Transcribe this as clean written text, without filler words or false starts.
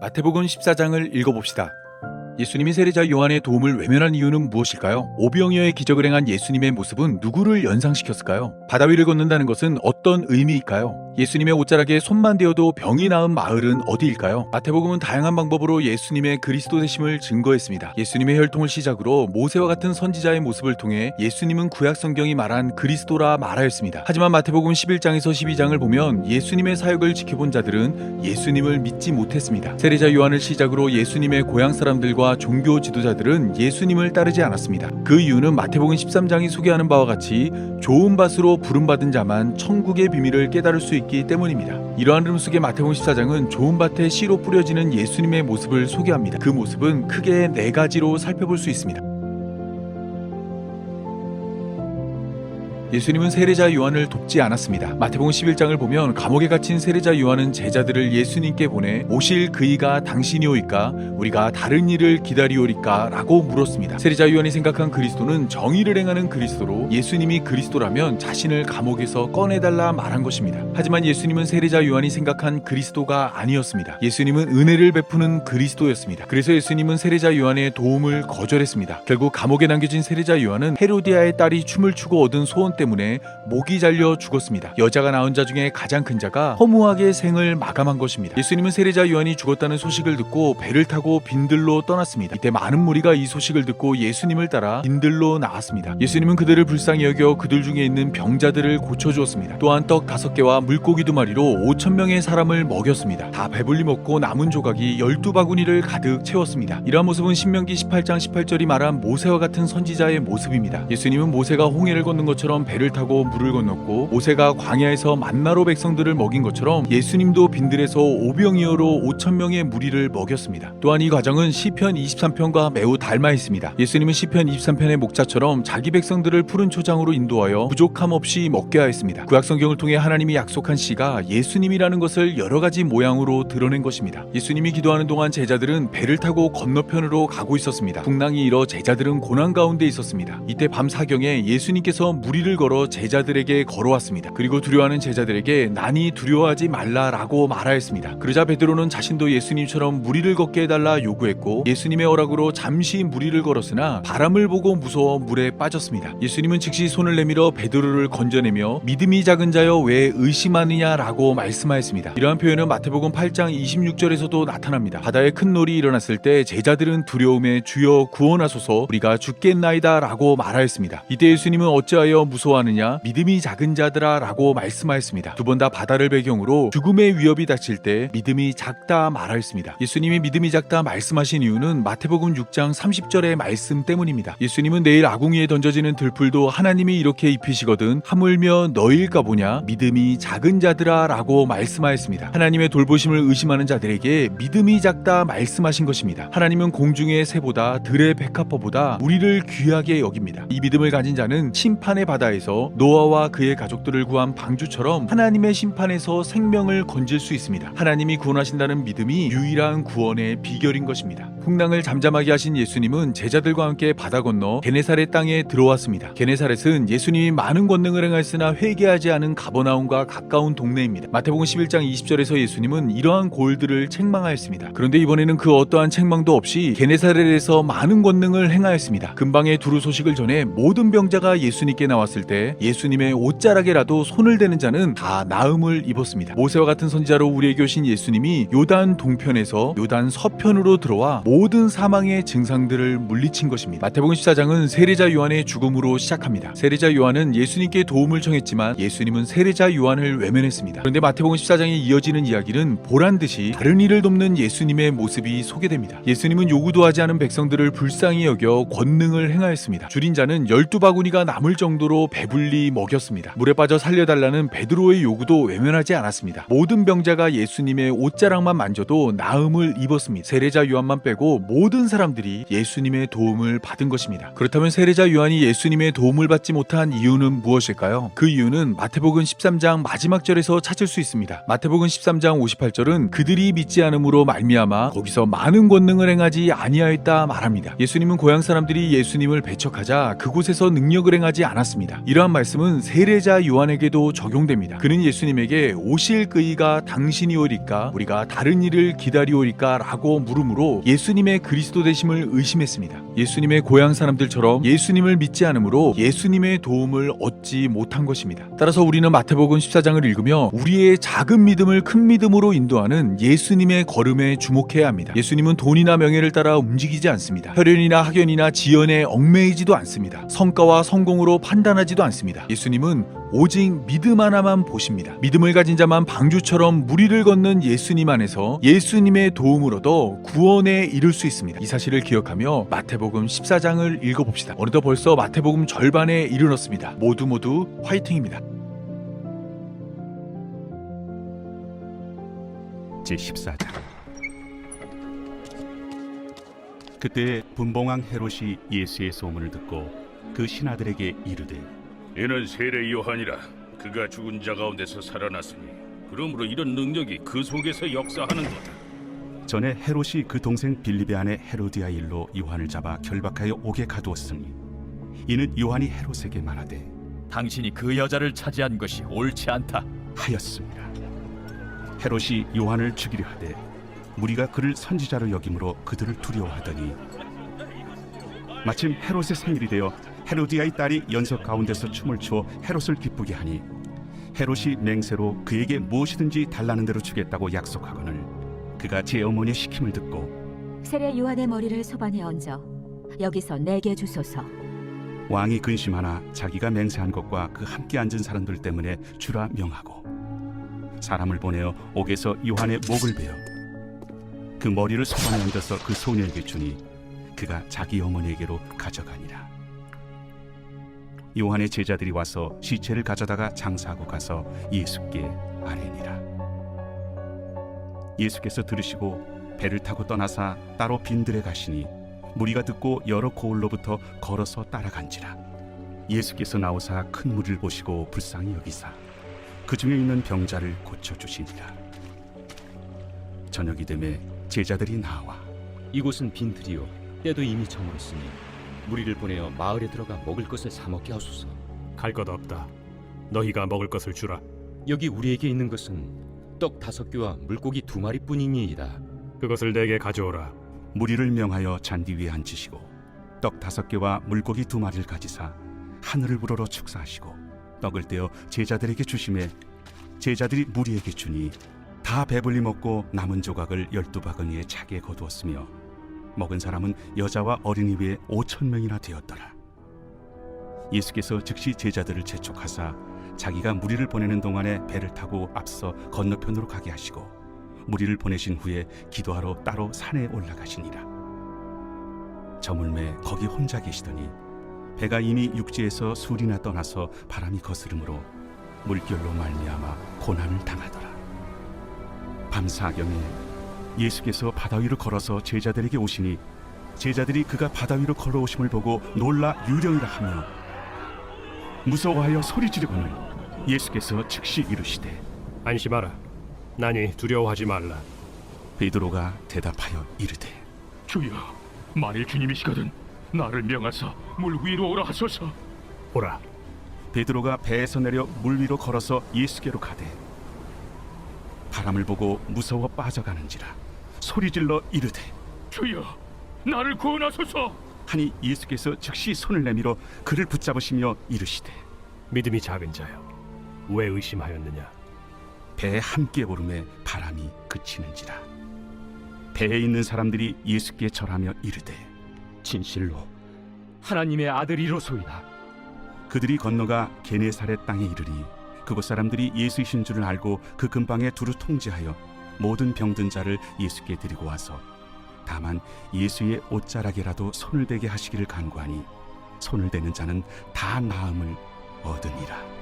마태복음 14장을 읽어봅시다. 예수님이 세례자 요한의 도움을 외면한 이유는 무엇일까요? 오병이어의 기적을 행한 예수님의 모습은 누구를 연상시켰을까요? 바다 위를 걷는다는 것은 어떤 의미일까요? 예수님의 옷자락에 손만 대어도 병이 나은 마을은 어디일까요? 마태복음은 다양한 방법으로 예수님의 그리스도 되심을 증거했습니다. 예수님의 혈통을 시작으로 모세와 같은 선지자의 모습을 통해 예수님은 구약 성경이 말한 그리스도라 말하였습니다. 하지만 마태복음 11장에서 12장을 보면 예수님의 사역을 지켜본 자들은 예수님을 믿지 못했습니다. 세례자 요한을 시작으로 예수님의 고향 사람들과 종교 지도자들은 예수님을 따르지 않았습니다. 그 이유는 마태복음 13장이 소개하는 바와 같이 좋은 밭으로 부름받은 자만 천국의 비밀을 깨달을 수 있기 때문입니다. 이러한 흐름 속에 마태복음 14장은 좋은 밭에 씨로 뿌려지는 예수님의 모습을 소개합니다. 그 모습은 크게 네 가지로 살펴볼 수 있습니다. 예수님은 세례자 요한을 돕지 않았습니다. 마태복음 11장을 보면 감옥에 갇힌 세례자 요한은 제자들을 예수님께 보내 오실 그이가 당신이오이까 우리가 다른 일을 기다리오리까 라고 물었습니다. 세례자 요한이 생각한 그리스도는 정의를 행하는 그리스도로 예수님이 그리스도라면 자신을 감옥에서 꺼내달라 말한 것입니다. 하지만 예수님은 세례자 요한이 생각한 그리스도가 아니었습니다. 예수님은 은혜를 베푸는 그리스도였습니다. 그래서 예수님은 세례자 요한의 도움을 거절했습니다. 결국 감옥에 남겨진 세례자 요한은 헤로디아의 딸이 춤을 추고 얻은 소원 때문에 목이 잘려 죽었습니다. 여자가 낳은 자 중에 가장 큰 자가 허무하게 생을 마감한 것입니다. 예수님은 세례자 요한이 죽었다는 소식을 듣고 배를 타고 빈들로 떠났습니다. 이때 많은 무리가 이 소식을 듣고 예수님을 따라 빈들로 나왔습니다. 예수님은 그들을 불쌍히 여겨 그들 중에 있는 병자들을 고쳐주었습니다. 또한 떡 5개와 물고기 2마리로 5,000명의 사람을 먹였습니다. 다 배불리 먹고 남은 조각이 12바구니를 가득 채웠습니다. 이러한 모습은 신명기 18장 18절이 말한 모세와 같은 선지자의 모습입니다. 예수님은 모세가 홍해를 걷는 것처럼 배를 타고 물을 건넜고 모세가 광야에서 만나로 백성들을 먹인 것처럼 예수님도 빈들에서 오병이어로 5,000명의 무리를 먹였습니다. 또한 이 과정은 시편 23편과 매우 닮아 있습니다. 예수님은 시편 23편의 목자처럼 자기 백성들을 푸른 초장으로 인도하여 부족함 없이 먹게 하였습니다. 구약 성경을 통해 하나님이 약속한 씨가 예수님이라는 것을 여러 가지 모양으로 드러낸 것입니다. 예수님이 기도하는 동안 제자들은 배를 타고 건너편으로 가고 있었습니다. 풍랑이 일어 제자들은 고난 가운데 있었습니다. 이때 밤 사경에 예수님께서 무리를 걸어 제자들에게 걸어왔습니다. 그리고 두려워하는 제자들에게 난이 두려워하지 말라라고 말하였습니다. 그러자 베드로는 자신도 예수님처럼 무리를 걷게 해달라 요구했고 예수님의 허락으로 잠시 무리를 걸었으나 바람을 보고 무서워 물에 빠졌습니다. 예수님은 즉시 손을 내밀어 베드로를 건져내며 믿음이 작은 자여 왜 의심하느냐라고 말씀하였습니다. 이러한 표현은 마태복음 8장 26절에서도 나타납니다. 바다에 큰 놀이 일어났을 때 제자들은 두려움에 주여 구원하소서 우리가 죽겠나이다 라고 말하였습니다. 이때 예수님은 어찌하여 무서워하느냐 믿음이 작은 자들아 라고 말씀하였습니다. 두 번 다 바다를 배경으로 죽음의 위협이 닥칠 때 믿음이 작다 말하였습니다. 예수님이 믿음이 작다 말씀하신 이유는 마태복음 6장 30절의 말씀 때문입니다. 예수님은 내일 아궁이에 던져지는 들풀도 하나님이 이렇게 입히시거든 하물며 너일까 보냐 믿음이 작은 자들아 라고 말씀하였습니다. 하나님의 돌보심을 의심하는 자들에게 믿음이 작다 말씀하신 것입니다. 하나님은 공중의 새보다 들의 백합화보다 우리를 귀하게 여깁니다. 이 믿음을 가진 자는 심판의 바다에서 노아와 그의 가족들을 구한 방주처럼 하나님의 심판에서 생명을 건질 수 있습니다. 하나님이 구원하신다는 믿음이 유일한 구원의 비결인 것입니다. 풍랑을 잠잠하게 하신 예수님은 제자들과 함께 바다 건너 게네사렛 땅에 들어왔습니다. 게네사렛은 예수님이 많은 권능을 행하였으나 회개하지 않은 가버나움과 가까운 동네입니다. 마태복음 11장 20절에서 예수님은 이러한 고을들을 책망하였습니다. 그런데 이번에는 그 어떠한 책망도 없이 게네사렛에서 많은 권능을 행하였습니다. 근방의 두루 소식을 전해 모든 병자가 예수님께 나왔을 때 예수님의 옷자락에라도 손을 대는 자는 다 나음을 입었습니다. 모세와 같은 선지자로 우리에게 오신 예수님이 요단 동편에서 요단 서편으로 들어와 모든 사망의 증상들을 물리친 것입니다. 마태복음 14장은 세례자 요한의 죽음으로 시작합니다. 세례자 요한은 예수님께 도움을 청했지만 예수님은 세례자 요한을 외면했습니다. 그런데 마태복음 14장에 이어지는 이야기는 보란듯이 다른 이를 돕는 예수님의 모습이 소개됩니다. 예수님은 요구도 하지 않은 백성들을 불쌍히 여겨 권능을 행하였습니다. 줄인 자는 12바구니가 남을 정도로 배불리 먹였습니다. 물에 빠져 살려달라는 베드로의 요구도 외면하지 않았습니다. 모든 병자가 예수님의 옷자락만 만져도 나음을 입었습니다. 세례자 요한만 빼고 말고 모든 사람들이 예수님의 도움을 받은 것입니다. 그렇다면 세례자 요한이 예수님의 도움을 받지 못한 이유는 무엇일까요? 그 이유는 마태복음 13장 마지막 절에서 찾을 수 있습니다. 마태복음 13장 58절은 그들이 믿지 않음으로 말미암아 거기서 많은 권능을 행하지 아니하였다 말합니다. 예수님은 고향 사람들이 예수님을 배척하자 그곳에서 능력을 행하지 않았습니다. 이러한 말씀은 세례자 요한에게도 적용됩니다. 그는 예수님에게 오실 그이가 당신이오리까 우리가 다른 일을 기다리오리까 라고 물으므로 예수님의 그리스도 되심을 의심했습니다. 예수님의 고향 사람들처럼 예수님을 믿지 않으므로 예수님의 도움을 얻지 못한 것입니다. 따라서 우리는 마태복음 14장을 읽으며 우리의 작은 믿음을 큰 믿음으로 인도하는 예수님의 걸음에 주목해야 합니다. 예수님은 돈이나 명예를 따라 움직이지 않습니다. 혈연이나 학연이나 지연에 얽매이지도 않습니다. 성과와 성공으로 판단하지도 않습니다. 예수님은 오직 믿음 하나만 보십니다. 믿음을 가진 자만 방주처럼 무리를 걷는 예수님 안에서 예수님의 도움을 얻어 구원에 이를 수 있습니다. 이 사실을 기억하며 마태복음 14장을 읽어봅시다. 어느덧 벌써 마태복음 절반에 이르렀습니다. 모두 화이팅입니다. 제14장. 그때 분봉왕 헤롯이 예수의 소문을 듣고 그 신하들에게 이르되 이는 세례 요한이라. 그가 죽은 자 가운데서 살아났으니 그러므로 이런 능력이 그 속에서 역사하는도다. 전에 헤롯이 그 동생 빌립의 아내 헤로디아 일로 요한을 잡아 결박하여 옥에 가두었으니 이는 요한이 헤롯에게 말하되 당신이 그 여자를 차지한 것이 옳지 않다 하였습니다. 헤롯이 요한을 죽이려 하되 무리가 그를 선지자로 여김으로 그들을 두려워하더니 마침 헤롯의 생일이 되어 헤로디아의 딸이 연석 가운데서 춤을 추어 헤롯을 기쁘게 하니 헤롯이 맹세로 그에게 무엇이든지 달라는 대로 주겠다고 약속하거늘 그가 제 어머니의 시킴을 듣고 세례 요한의 머리를 소반에 얹어 여기서 내게 주소서. 왕이 근심하나 자기가 맹세한 것과 그 함께 앉은 사람들 때문에 주라 명하고 사람을 보내어 옥에서 요한의 목을 베어 그 머리를 소반에 얹어서 그 소녀에게 주니 그가 자기 어머니에게로 가져가니라. 요한의 제자들이 와서 시체를 가져다가 장사하고 가서 예수께 아뢰니라. 예수께서 들으시고 배를 타고 떠나사 따로 빈들에 가시니 무리가 듣고 여러 고을로부터 걸어서 따라간지라. 예수께서 나오사 큰 무리를 보시고 불쌍히 여기사 그 중에 있는 병자를 고쳐주시니라. 저녁이 되매 제자들이 나와 이곳은 빈들이요 때도 이미 저물었으니 무리를 보내어 마을에 들어가 먹을 것을 사 먹게 하소서. 갈 것 없다. 너희가 먹을 것을 주라. 여기 우리에게 있는 것은 떡 5개와 물고기 2마리뿐이니이다. 그것을 내게 가져오라. 무리를 명하여 잔디 위에 앉히시고 떡 5개와 물고기 2마리를 가지사 하늘을 우러러 축사하시고 떡을 떼어 제자들에게 주시매 제자들이 무리에게 주니 다 배불리 먹고 남은 조각을 12바구니에 차게 거두었으며 먹은 사람은 여자와 어린이 외에 5,000명이나 되었더라. 예수께서 즉시 제자들을 재촉하사 자기가 무리를 보내는 동안에 배를 타고 앞서 건너편으로 가게 하시고 무리를 보내신 후에 기도하러 따로 산에 올라가시니라. 저물매 거기 혼자 계시더니 배가 이미 육지에서 술이나 떠나서 바람이 거스름으로 물결로 말미암아 고난을 당하더라. 밤사경에 예수께서 바다 위로 걸어서 제자들에게 오시니 제자들이 그가 바다 위로 걸어오심을 보고 놀라 유령이라 하며 무서워하여 소리 지르거늘 예수께서 즉시 이르시되 안심하라. 나니 두려워하지 말라. 베드로가 대답하여 이르되 주여, 만일 주님이시거든 나를 명하사 물 위로 오라 하소서. 오라. 베드로가 배에서 내려 물 위로 걸어서 예수께로 가되 바람을 보고 무서워 빠져가는지라 소리질러 이르되 주여, 나를 구원하소서. 하니 예수께서 즉시 손을 내밀어 그를 붙잡으시며 이르시되 믿음이 작은 자여, 왜 의심하였느냐? 배에 함께 오름에 바람이 그치는지라. 배에 있는 사람들이 예수께 절하며 이르되 진실로 하나님의 아들이로소이다. 그들이 건너가 게네사렛 땅에 이르니 그곳 사람들이 예수이신 줄을 알고 그 근방에 두루 통제하여 모든 병든 자를 예수께 데리고 와서 다만 예수의 옷자락에라도 손을 대게 하시기를 간구하니 손을 대는 자는 다 나음을 얻으니라.